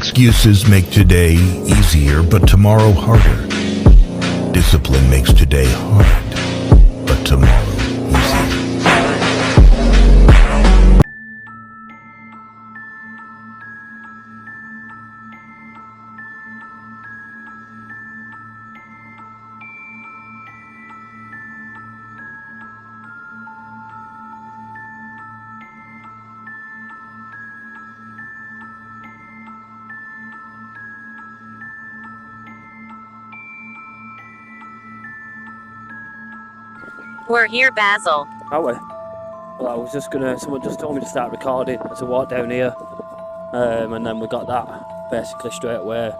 Excuses make today easier, but tomorrow harder. Discipline makes today hard, but tomorrow easier. We're here, Basil. Are we? Well, I was just gonna. Someone just told me to start recording as I walked down here, and then we got that basically straight away.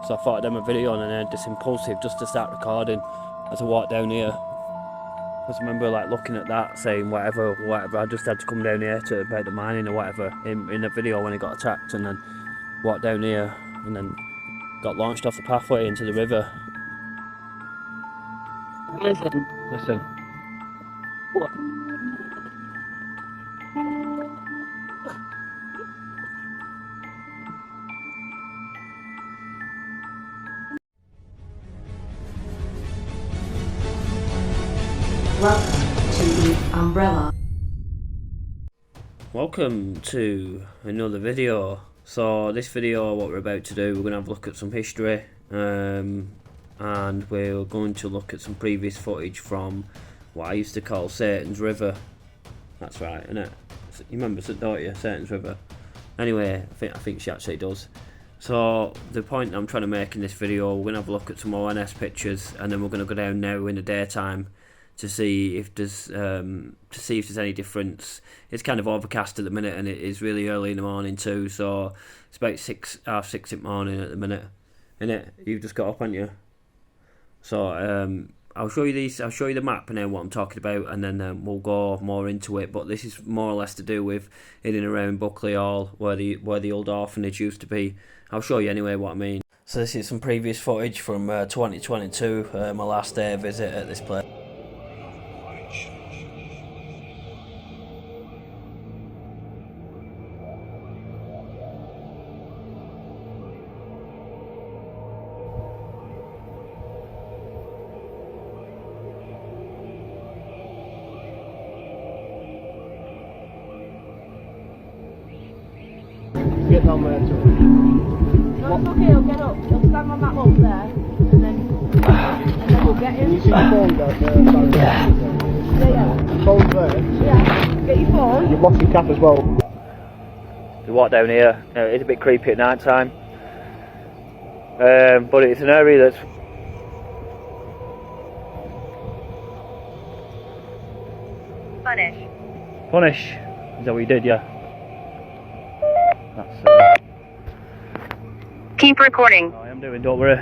So I thought I'd have a video on, and then just impulsive just to start recording as I walked down here. I just remember like looking at that, saying whatever. I just had to come down here to about the mining or whatever in the video when it got attacked, and then walked down here, and then got launched off the pathway into the river. Listen. What? Welcome to the Umbrella. Welcome to another video. So this video, what we're about to do, we're going to have a look at some history, and we're going to look at some previous footage from what I used to call Satan's River. That's right, isn't it? You remember, don't you? Satan's River. Anyway, I think she actually does. So the point I'm trying to make in this video, we're going to have a look at some ONS pictures, and then we're going to go down now in the daytime to see if there's any difference. It's kind of overcast at the minute, and it is really early in the morning too. So it's about half six in the morning at the minute. Innit? You've just got up, haven't you? So I'll show you these. I'll show you the map and then what I'm talking about, and then we'll go more into it. But this is more or less to do with in and around Buckley Hall, where the old orphanage used to be. I'll show you anyway what I mean. So this is some previous footage from 2022, my last day visit at this place. Get down there too. No, it's okay, he'll get up. He'll stand on that up there, and then we'll get him. You see the phone down there? Yeah. Phone's there. Yeah. Get your phone. You've lost your cap as well. We walk down here. It's a bit creepy at night time, but it's an area that's punish. Is that what you did? Yeah. That's Keep recording. I am doing, don't worry.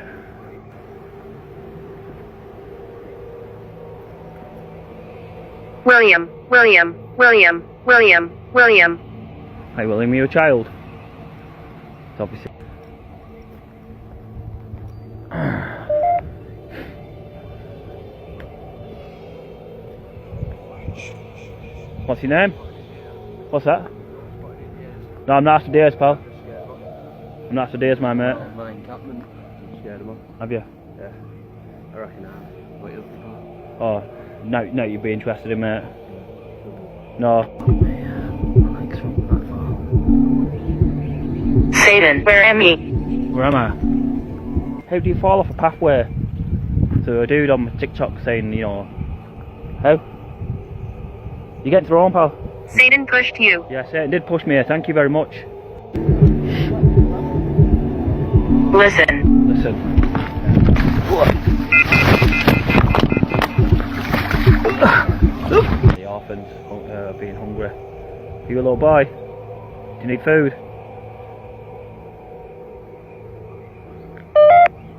William. Hey William, you a child? It's obviously. What's your name? What's that? No, I'm not after days, pal. I'm not after days, my mate. Mine Capman. You scared him off? Have you? Yeah. I reckon I have. What are you looking for? Oh, no, you'd be interested in, mate. No. Satan, where am I? Where am I? How do you fall off a pathway? To a dude on TikTok saying, you know, how? You getting thrown, pal? Satan pushed you. Yeah, Satan did push me. Thank you very much. Listen. The orphans being hungry. You a little boy? Do you need food?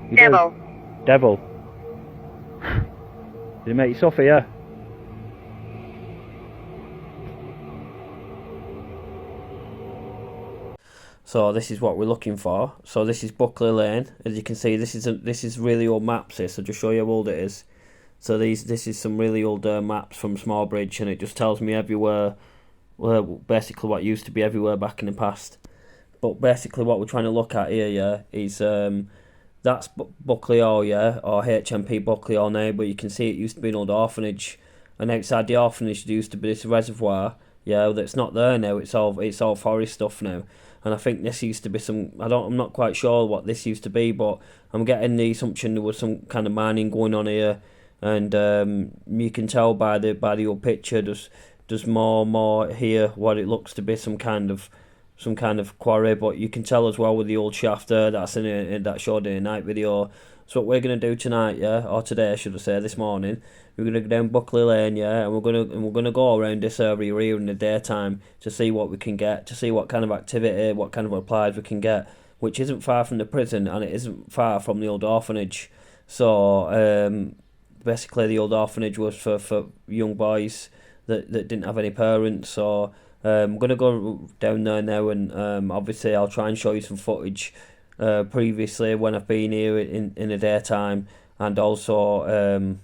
You Devil. Do? Devil. Did it make you suffer, yeah? So this is what we're looking for. So this is Buckley Lane. As you can see, this is really old maps here. So just show you how old it is. So this is some really old maps from Smallbridge, and it just tells me everywhere, well, basically what used to be everywhere back in the past. But basically what we're trying to look at here, yeah, is that's Buckley Hall, yeah, or HMP Buckley Hall now, but you can see it used to be an old orphanage, and outside the orphanage there used to be this reservoir, yeah, that's not there now. It's all forest stuff now, and I think this used to be some. I'm not quite sure what this used to be, but I'm getting the assumption there was some kind of mining going on here, and you can tell by the old picture there's more here what it looks to be some kind of quarry, but you can tell as well with the old shaft there that's in that showed in a night video. So what we're gonna do tonight, yeah, or today should I say, this morning, we're gonna go down Buckley Lane, yeah, and we're gonna go around this area here in the daytime to see what we can get, to see what kind of activity, what kind of replies we can get, which isn't far from the prison and it isn't far from the old orphanage. So basically the old orphanage was for young boys that didn't have any parents. So I'm going to go down there now, and obviously I'll try and show you some footage previously when I've been here in the daytime, and also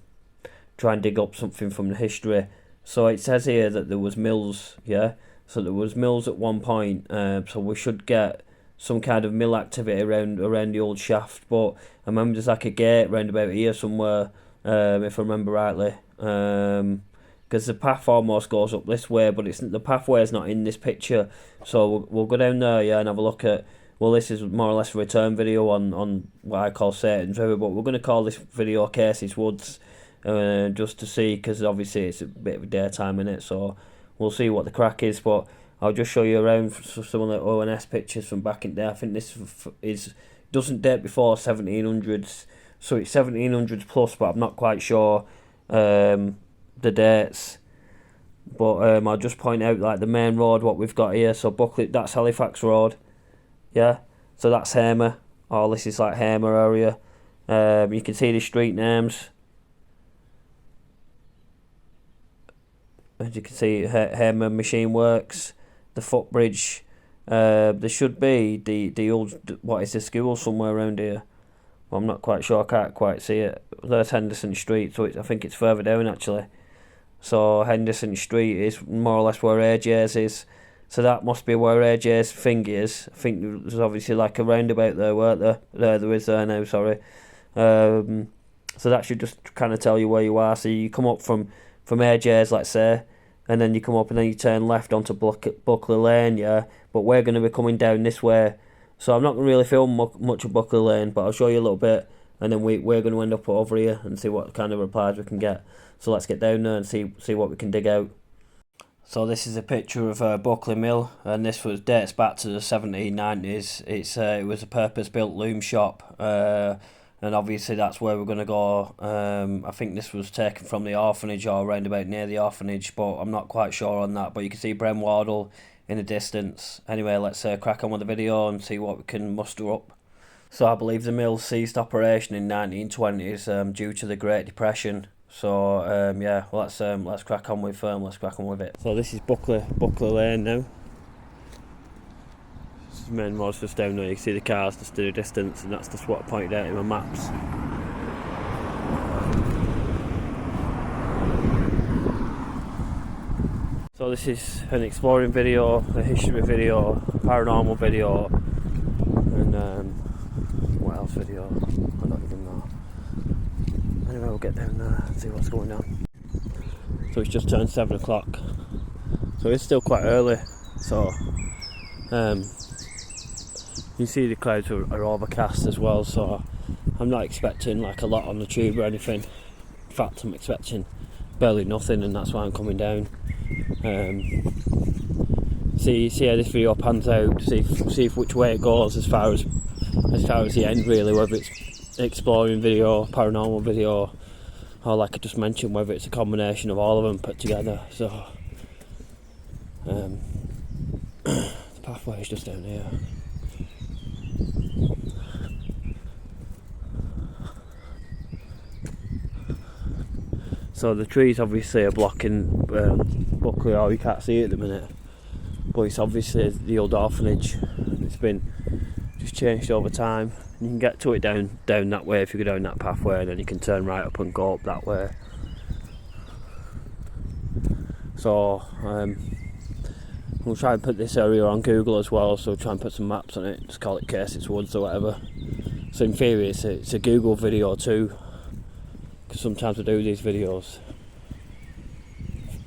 try and dig up something from the history. So it says here that there was mills, yeah, so there was mills at one point, so we should get some kind of mill activity around the old shaft, but I remember there's like a gate round about here somewhere, if I remember rightly, because the path almost goes up this way, but the pathway is not in this picture. So we'll go down there, yeah, and have a look at. Well, this is more or less a return video on what I call Satan's River, but we're going to call this video Casey's Woods, just to see, because obviously it's a bit of a daytime in it, so we'll see what the crack is. But I'll just show you around some of the ONS pictures from back in there. I think this doesn't date before 1700s, so it's 1700s plus, but I'm not quite sure the dates. But I'll just point out like the main road what we've got here. So Buckley, that's Halifax Road, yeah, so that's Hamer. All this is like Hamer area. You can see the street names, as you can see, Hamer Machine Works, the footbridge. There should be the old, what is the school somewhere around here. Well, I'm not quite sure, I can't quite see it. There's Henderson Street, so I think it's further down actually. So Henderson Street is more or less where AJ's is. So that must be where AJ's thing is. I think there's obviously like a roundabout there, weren't there? There is there now, sorry. So that should just kind of tell you where you are. So you come up from AJ's, let's say, and then you come up and then you turn left onto Buckley Lane, yeah. But we're going to be coming down this way. So I'm not going to really film much of Buckley Lane, but I'll show you a little bit, and then we're going to end up over here and see what kind of replies we can get. So let's get down there and see what we can dig out. So this is a picture of Buckley Mill, and this dates back to the 1790s. It was a purpose-built loom shop, and obviously that's where we're going to go. I think this was taken from the orphanage or around about near the orphanage, but I'm not quite sure on that. But you can see Brem Wardle in the distance. Anyway, let's crack on with the video and see what we can muster up. So I believe the mill ceased operation in 1920s due to the Great Depression. So yeah, let's crack on with it. So this is Buckley Lane now. This is the main road's just down there. You can see the cars just in the distance, and that's just what I pointed out in my maps. So this is an exploring video, a history video, a paranormal video, and what else video? I don't even know. Anyway, we'll get down there and see what's going on. So it's just turned 7 o'clock, so it's still quite early. So you see the clouds are overcast as well, so I'm not expecting like a lot on the tube or anything. In fact, I'm expecting barely nothing, and that's why I'm coming down. See how this video pans out. See if which way it goes as far as the end, really, whether it's exploring video, paranormal video, or like I just mentioned, whether it's a combination of all of them put together. So the pathway is just down here. So the trees obviously are blocking Buckley Hall. You can't see it at the minute, but it's obviously the old orphanage. It's been just changed over time. You can get to it down that way if you go down that pathway, and then you can turn right up and go up that way. We'll try and put this area on Google as well, so we'll try and put some maps on it, just call it Casey's Woods or whatever. So in theory it's a Google video too, because sometimes I do these videos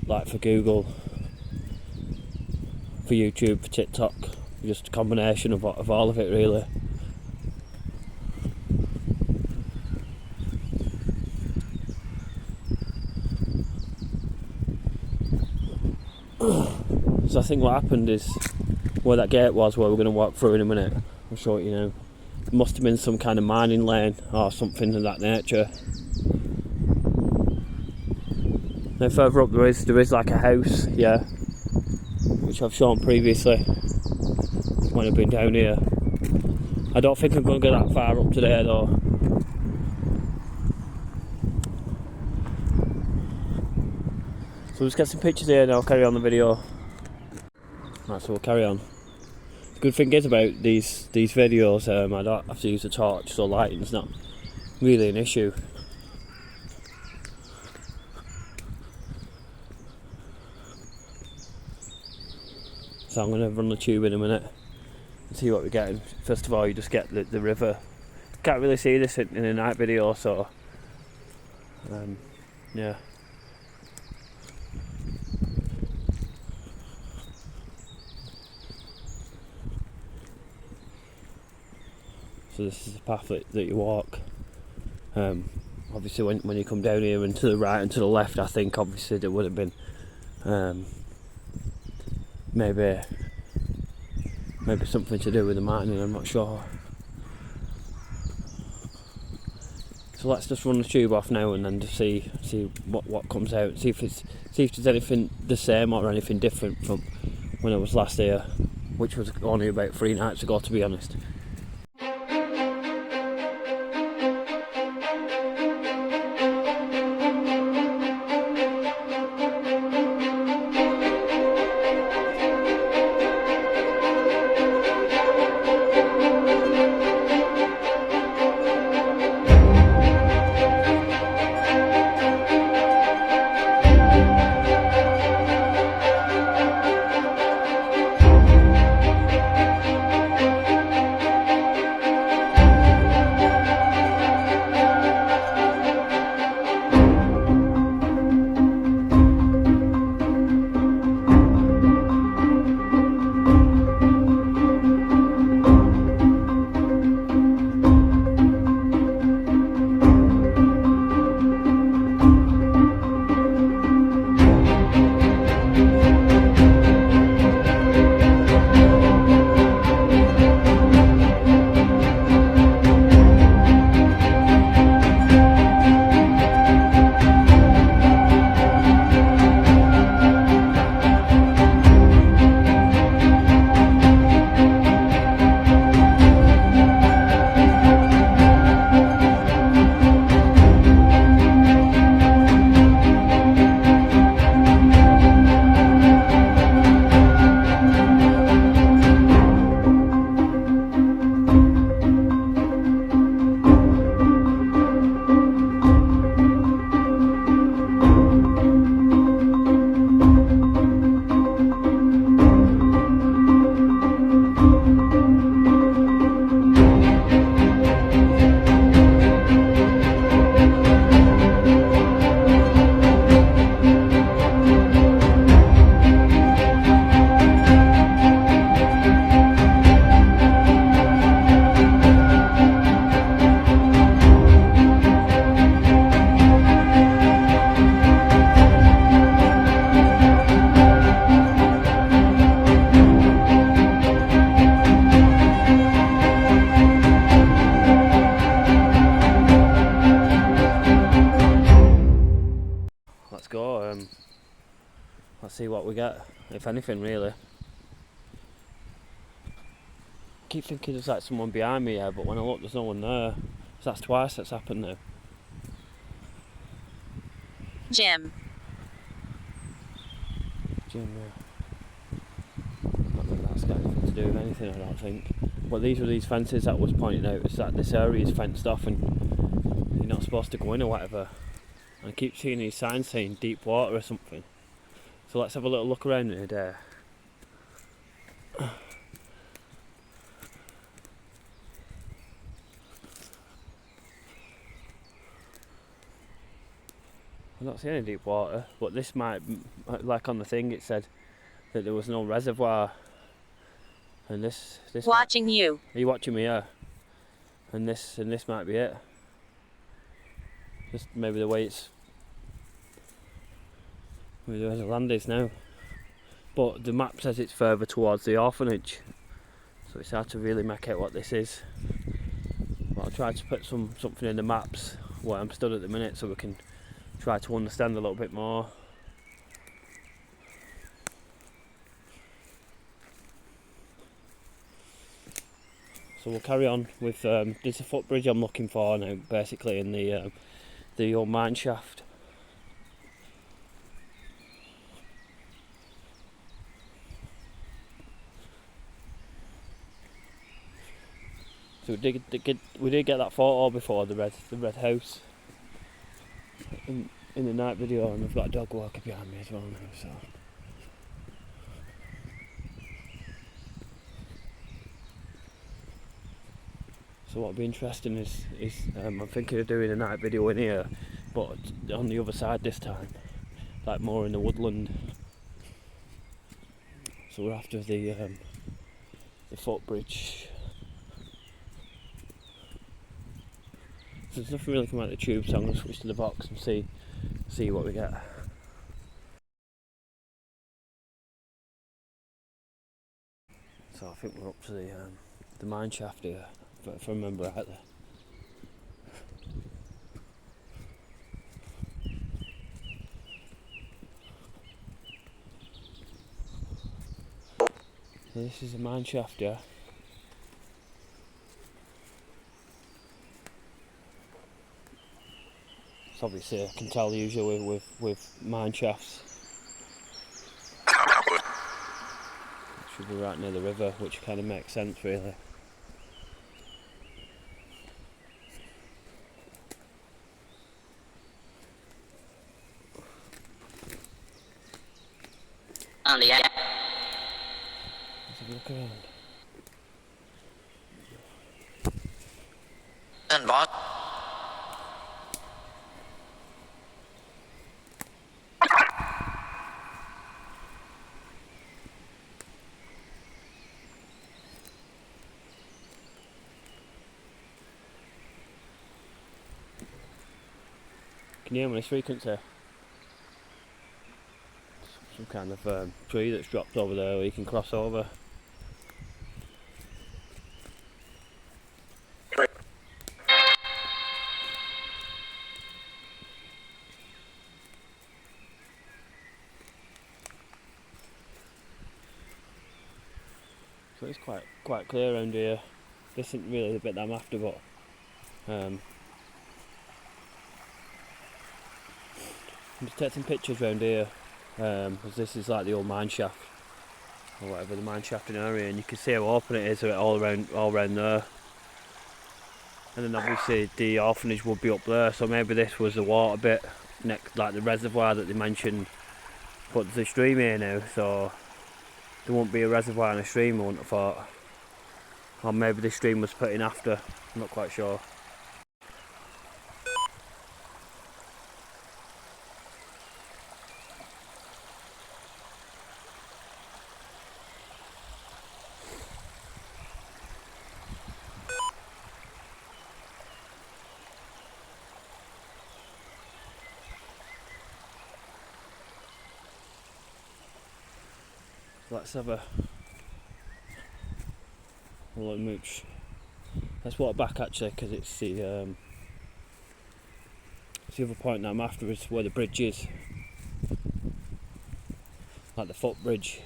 like for Google, for YouTube, for TikTok, just a combination of all of it really. So I think what happened is, where that gate was, where we're going to walk through in a minute, I'll show it you now. It must have been some kind of mining lane or something of that nature. Now further up there is like a house, yeah, which I've shown previously when I've been down here. I don't think I'm going to go that far up today though. So let's get some pictures here and I'll carry on the video. Right, so we'll carry on. The good thing is about these videos, I don't have to use a torch, so lighting's not really an issue. So I'm going to run the tube in a minute and see what we're getting. First of all, you just get the river. Can't really see this in a night video, so yeah. So this is the path that you walk. Obviously when you come down here and to the right and to the left, I think obviously there would have been maybe something to do with the mining, I'm not sure. So let's just run the tube off now and then to see what comes out, see if there's anything the same or anything different from when I was last here, which was only about 3 nights ago to be honest. Let's see what we get, if anything really. I keep thinking there's like someone behind me here, but when I look there's no one there. So that's twice that's happened now. Jim. Jim, not that that's got anything to do with anything, I don't think. But these were these fences that was pointing out, is that this area is fenced off and you're not supposed to go in or whatever. And I keep seeing these signs saying deep water or something. So let's have a little look around here there. I'm not seeing any deep water, but this might, like on the thing it said that there was no reservoir, and this Watching you. are you watching me here? And this might be it. Just maybe the way the land is now. But the map says it's further towards the orphanage, so it's hard to really make out what this is. But I'll try to put something in the maps where I'm stood at the minute, so we can try to understand a little bit more. So we'll carry on with there's a footbridge I'm looking for now, basically in the old mine shaft. So we did get that photo before, the red house in the night video, and I've got a dog walking behind me as well now. So what'll be interesting is I'm thinking of doing a night video in here, but on the other side this time, like more in the woodland. So we're after the footbridge. So there's nothing really coming out of the tube, so I'm going to switch to the box and see what we get. So I think we're up to the mine shaft here, if I remember rightly. So this is a mine shaft here. So obviously I can tell usually with mine shafts. Should be right near the river, which kind of makes sense really. On the Let's have a look around. And boss. Can you hear me on this frequency? Some kind of tree that's dropped over there where you can cross over. So it's quite clear around here. This isn't really the bit that I'm after, but I'm just taking pictures around here, because this is like the old mine shaft, or whatever, the mine shaft in area, and you can see how open it is all around there. And then obviously the orphanage would be up there, so maybe this was the water bit next, like the reservoir that they mentioned. But there's a stream here now, so there won't be a reservoir and a stream, I wouldn't have thought. Or maybe the stream was put in after, I'm not quite sure. Let's have a little mooch. Let's walk back actually, because it's the other point that I'm after is where the bridge is, like the footbridge.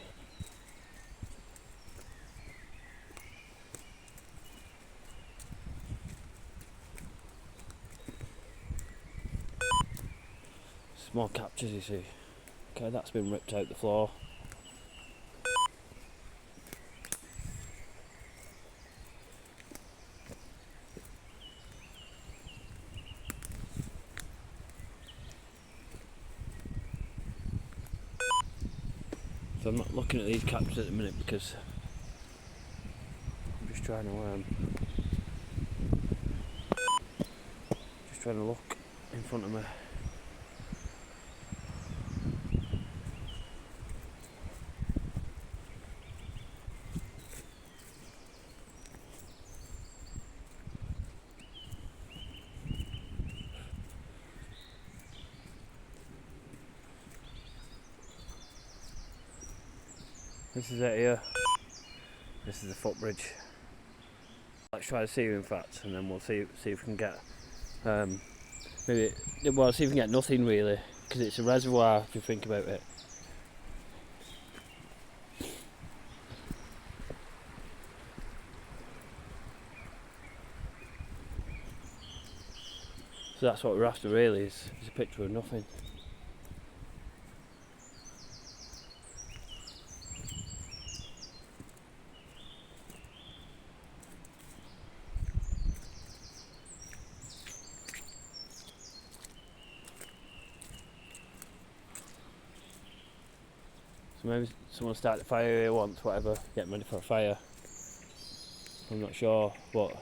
Small captures, you see. Okay, that's been ripped out the floor. So I'm not looking at these captures at the minute because trying to look in front of me. This is it here. This is the footbridge. Let's try to see in fact, and then we'll see if we can get maybe, well, see if we can get nothing really, because it's a reservoir if you think about it. So that's what we're after really, is a picture of nothing. So maybe someone start the fire here once, whatever, getting ready for a fire. I'm not sure, but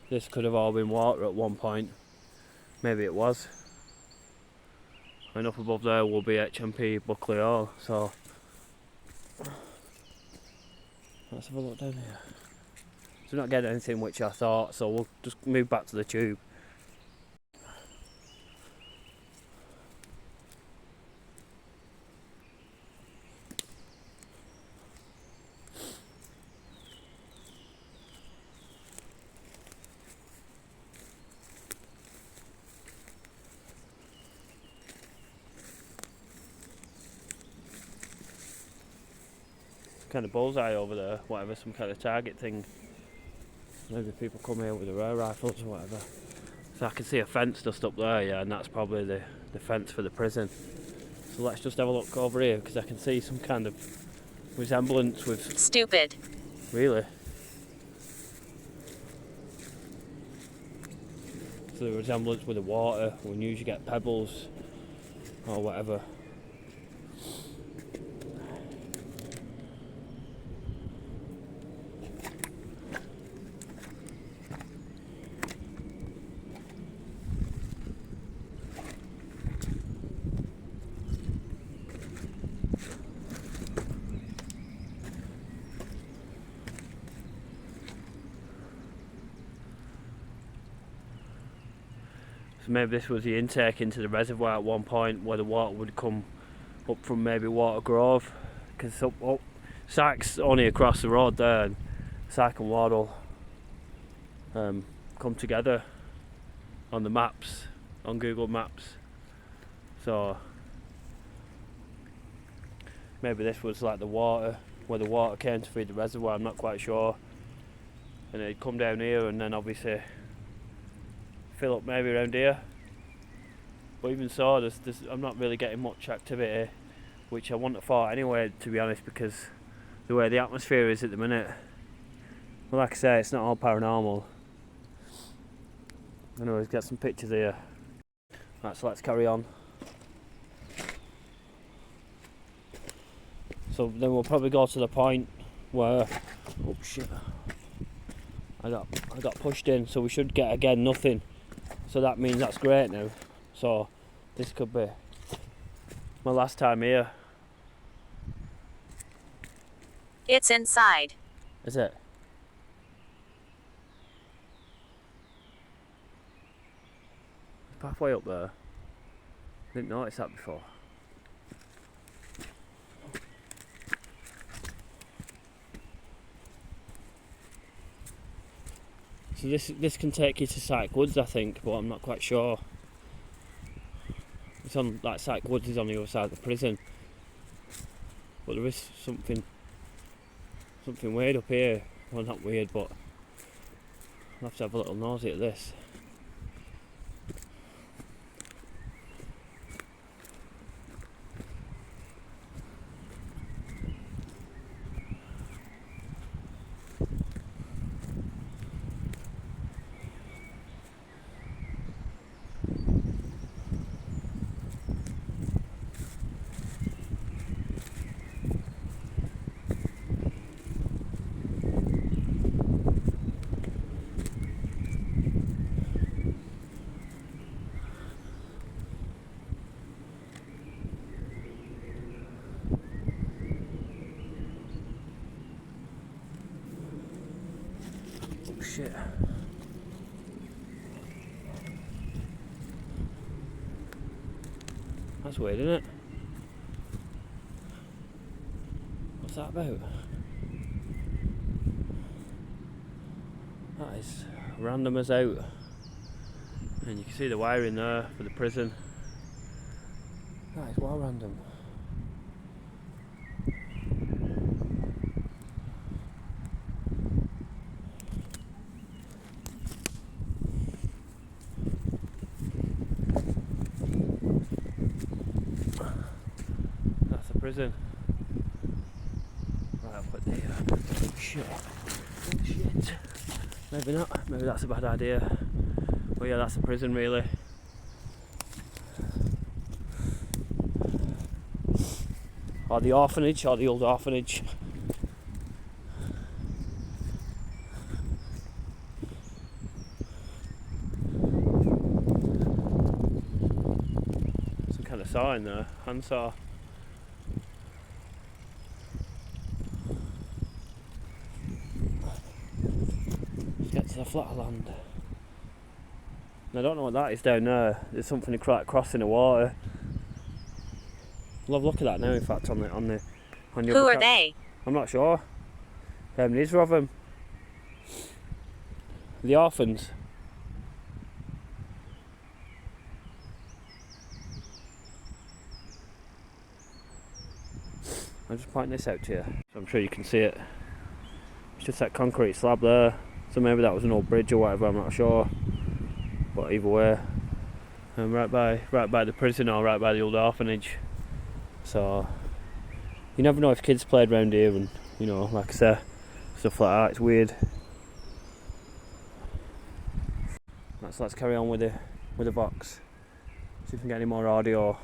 this could have all been water at one point. Maybe it was. And up above there will be HMP Buckley Hall, so let's have a look down here. So we're not getting anything which I thought, so we'll just move back to the tube. Kind of bullseye over there, whatever, some kind of target thing. Maybe people come here with their air rifles or whatever. So I can see a fence just up there, yeah, and that's probably the fence for the prison. So let's just have a look over here, because I can see some kind of resemblance with... Stupid. Really? So the resemblance with the water, when you usually get pebbles or whatever. So maybe this was the intake into the reservoir at one point, where the water would come up from maybe Water Grove, because Sykes only across the road there, and Syke and Wardle come together on the maps, on Google Maps. So maybe this was like the water, where the water came to feed the reservoir, I'm not quite sure. And it'd come down here and then obviously fill up maybe around here. But even so, I'm not really getting much activity, which I wouldn't have thought anyway, to be honest, because the way the atmosphere is at the minute. Well, like I say, it's not all paranormal. Anyways, get some pictures here. Right, so let's carry on. So then we'll probably go to the point where, oh shit, I got pushed in, so we should get again nothing. So that means that's great now. So this could be my last time here. It's inside. Is it? Pathway up there. Didn't notice that before. So this can take you to Syke Woods, I think, but I'm not quite sure. It's on, like, Syke Woods is on the other side of the prison. But there is something weird up here. Well, not weird, but I'll have to have a little nosy at this. shit. That's weird, isn't it? What's that about? That is random as out. And you can see the wiring there for the prison. That is well random. That's the prison. Right, I'll put the shit. Shit. Maybe not. Maybe that's a bad idea. Well, yeah, that's the prison, really. Or the orphanage, or the old orphanage. Some kind of saw in there, handsaw. Let's get to the flat of land. And I don't know what that is down there. There's something crossing the water. Love, look at that now. In fact, on your. Who are they? I'm not sure. Neither of them. The orphans. I'm just pointing this out to you, so I'm sure you can see it. It's just that concrete slab there. So maybe that was an old bridge or whatever. I'm not sure. But either way, I'm right by the prison or right by the old orphanage. So you never know if kids played around here, and you know, like I say, stuff like that. It's weird. So let's carry on with the box. See if we can get any more audio.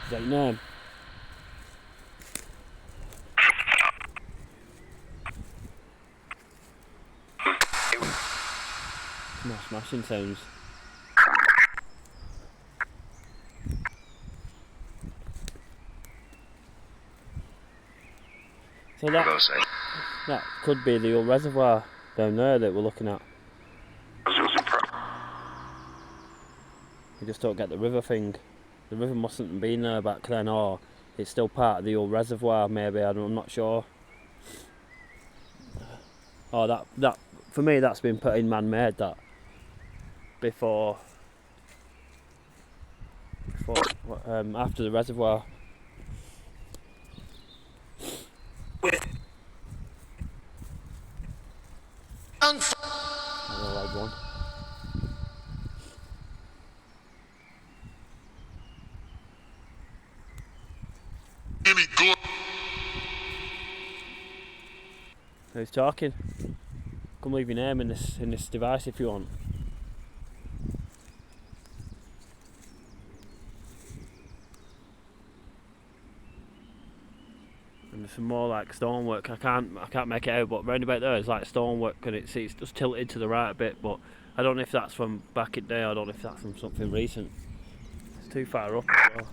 Is that your name? More smashing sounds. So that could be the old reservoir down there that we're looking at. We just don't get the river thing. The river mustn't have been there back then, or it's still part of the old reservoir maybe, I'm not sure. Oh, that for me, that's been put in man-made, that. Before after the reservoir. Like one. Who's talking? Come leave your name in this device if you want. And there's some more like stonework. I can't make it out, but round about there is like stonework, and it's just tilted to the right a bit. But I don't know if that's from back in the day. I don't know if that's from something recent. It's too far up as well.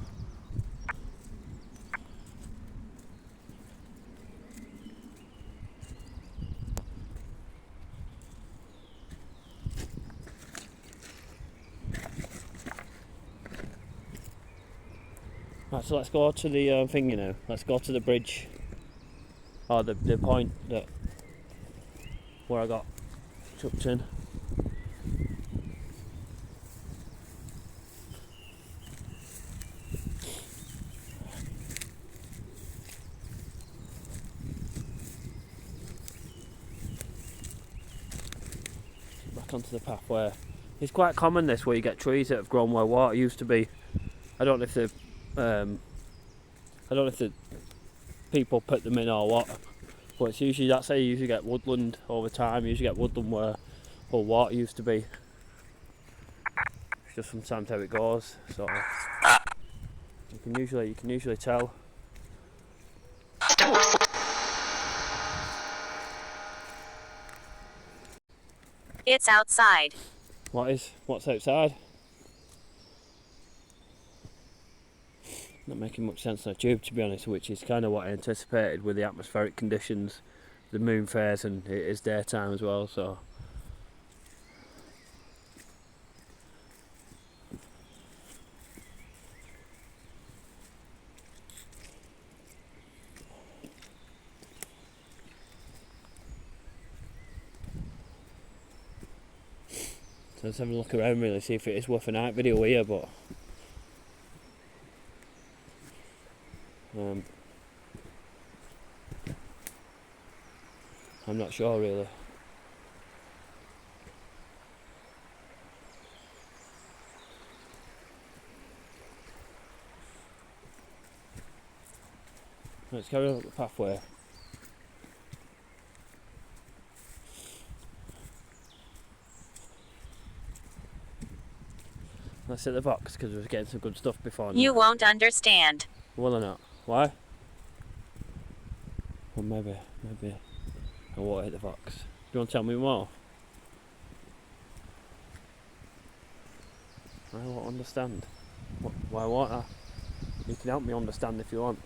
Right, so let's go to the thing, you know. Let's go to the bridge, or the point that where I got chucked in. Back onto the pathway. It's quite common this, where you get trees that have grown where water used to be. I don't know if the people put them in or what, but it's usually, that's how you usually get woodland over time. You usually get woodland where water used to be. It's just sometimes how it goes. So you can usually tell. It's outside. What's outside? Not making much sense on a tube, to be honest, which is kind of what I anticipated with the atmospheric conditions, the moon phase, and it is daytime as well, so. So let's have a look around, really, see if it is worth a night video here, but I'm not sure, really. Let's carry on up the pathway. Let's hit the box because we were getting some good stuff before now. You won't understand. Will or not? Why? Well, maybe I won't hit the box. Do you want to tell me more? I won't understand. Why won't I? You can help me understand if you want.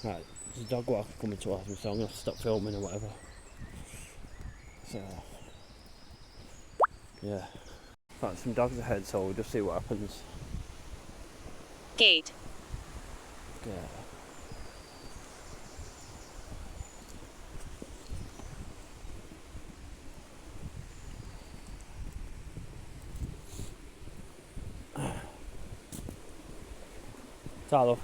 Right, there's a dog walker coming towards me, so I'm going to have to stop filming or whatever. So, yeah. Right, some dogs ahead, so we'll just see what happens. Gate. Yeah. Talo.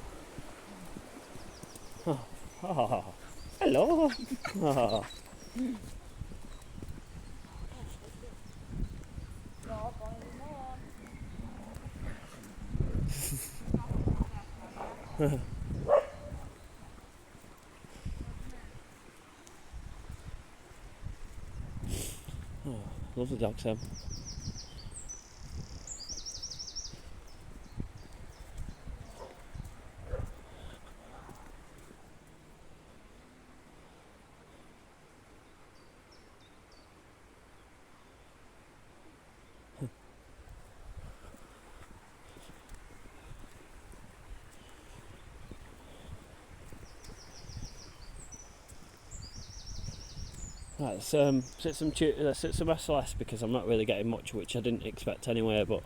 Oh, hello. Oh. Love the dog, Sam. Right, let's sit some SLS because I'm not really getting much, which I didn't expect anyway. But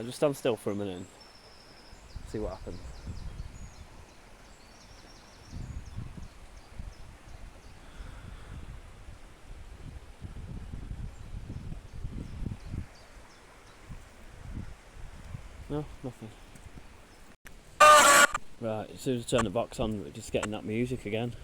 just stand still for a minute and see what happens. No, nothing. Right, as soon as I turn the box on, we're just getting that music again.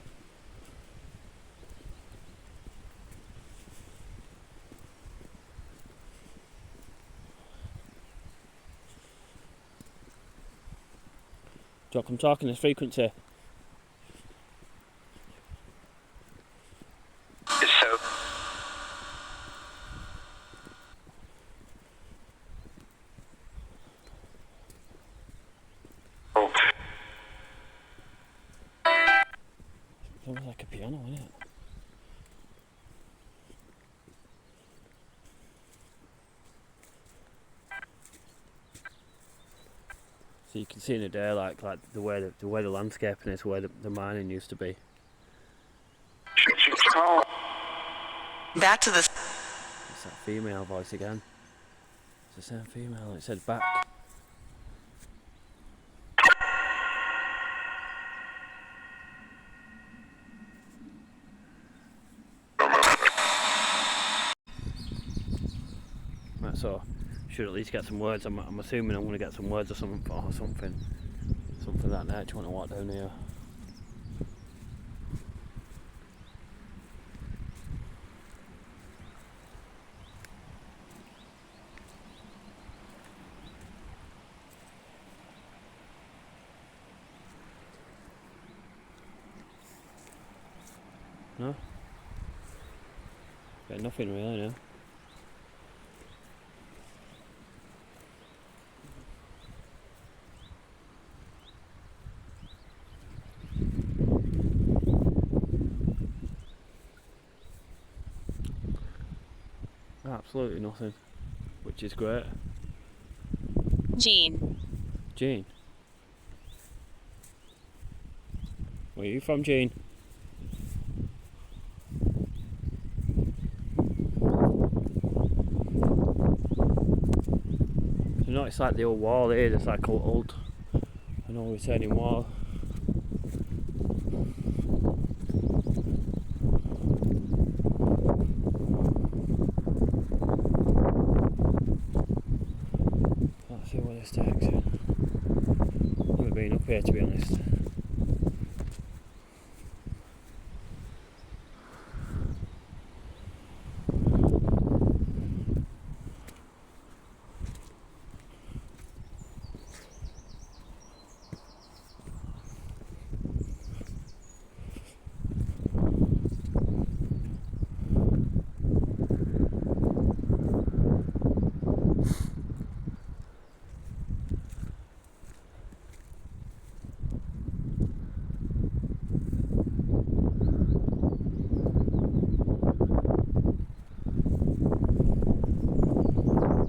Jock, I'm talking this frequency. So Sounds like a piano, isn't it? So you can see in the day, like the way the landscaping is, where the mining used to be. back to the It's that female voice again. It's the same female. It said back. Right, so should at least get some words. I'm assuming I'm going to get some words or something. something like that. Do you want to walk down here? No? Got nothing really now. Absolutely nothing, which is great. Jean. Jean? Where are you from, Jean? You know, it's like the old wall here, it's like an old retaining wall. Let's see where this takes it. Never been up here, to be honest.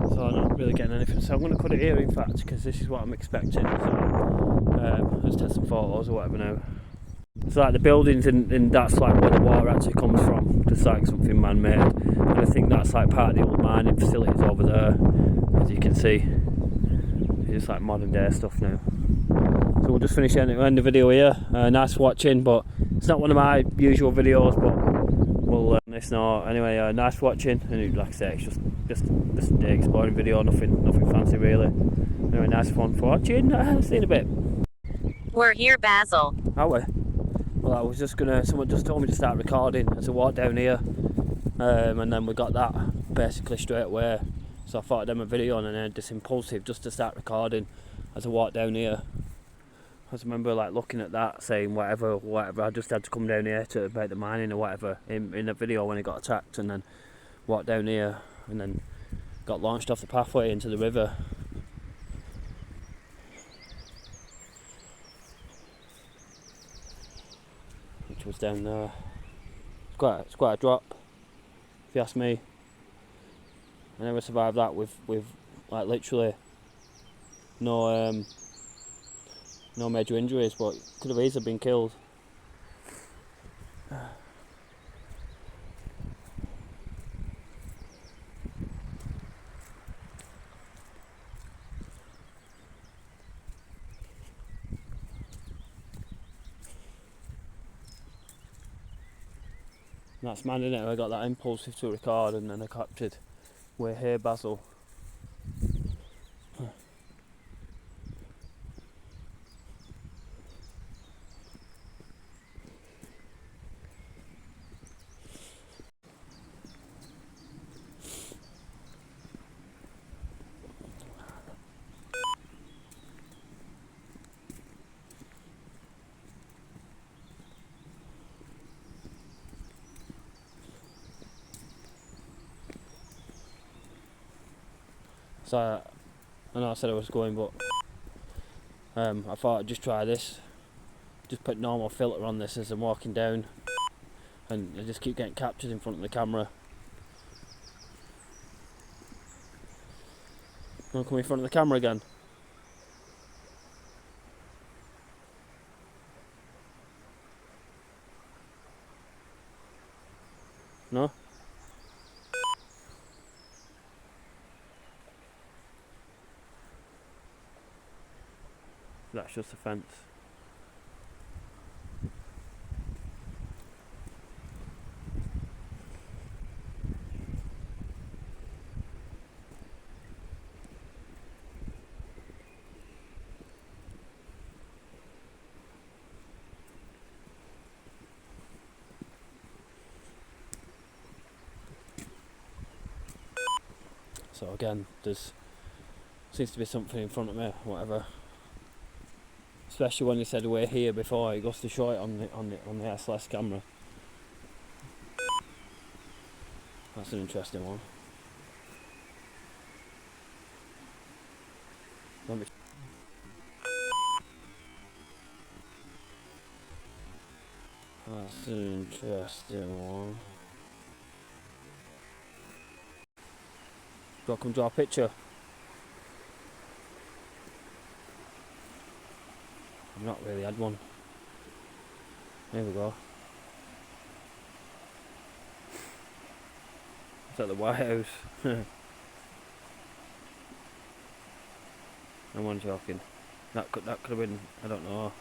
So I'm not really getting anything, so I'm going to cut it here in fact, because this is what I'm expecting. So let's take some photos or whatever now. So like the buildings and that's like where the water actually comes from, just like something man-made, and I think that's like part of the old mining facilities over there, as you can see. It's like modern day stuff now. So we'll just finish end the video here. Nice watching, but it's not one of my usual videos, but we'll this now. Anyway, nice watching, and like I say, it's just a day exploring video, nothing fancy really. Anyway, nice one for watching. See you in a bit. We're here, Basil. Are we? Well, I was just gonna. Someone just told me to start recording as I walked down here, and then we got that basically straight away. So I thought I'd have a video, and then just impulsive just to start recording as I walked down here. I just remember like looking at that, saying whatever. I just had to come down here to about the mining or whatever in the video when it got attacked, and then walked down here, and then got launched off the pathway into the river. Which was down there. It's quite a drop, if you ask me. I never survived that with like literally no major injuries, but could have easily been killed. And that's mad, innit? I got that impulsive to record, and then I captured "We're here, Basil." So I know I said I was going, but I thought I'd just try this. Just put normal filter on this as I'm walking down, and I just keep getting captured in front of the camera. Want to come in front of the camera again? No? That's just a fence. So again, there's seems to be something in front of me, whatever. Especially when he said we're here before, he goes to show it on the SLS camera. That's an interesting one. Let me. That's an interesting one. Do I come draw a picture? I've not really had one. There we go. It's at the White House. No one's joking. That could have been, I don't know.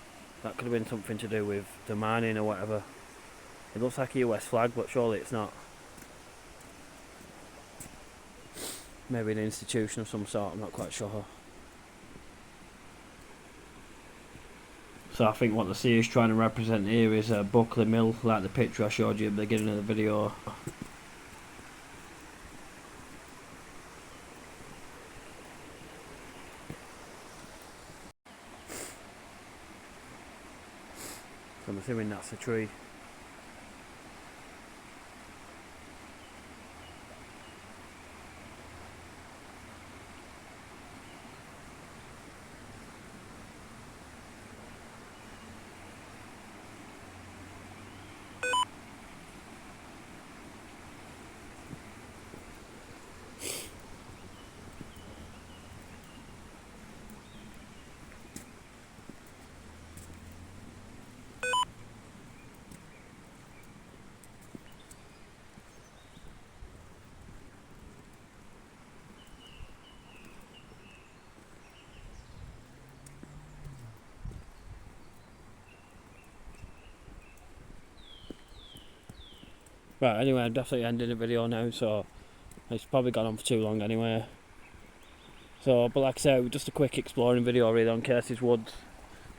That could have been something to do with the mining or whatever. It looks like a US flag, but surely it's not. Maybe an institution of some sort, I'm not quite sure. So I think what the sea is trying to represent here is a Buckley Mill, like the picture I showed you at the beginning of the video. So I'm assuming that's a tree. Right, anyway, I'm definitely ending the video now, so it's probably gone on for too long anyway. So, but like I said, just a quick exploring video really on Casey's Woods,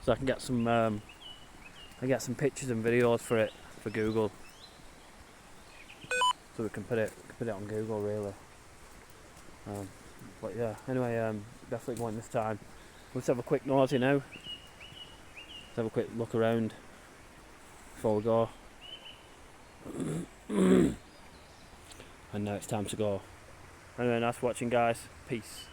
so I can get some pictures and videos for it for Google, so we can put it on Google really. But yeah, anyway, definitely going this time. Let's have a quick nosy now. Let's have a quick look around before we go. And now it's time to go. Anyway, nice watching guys. Peace.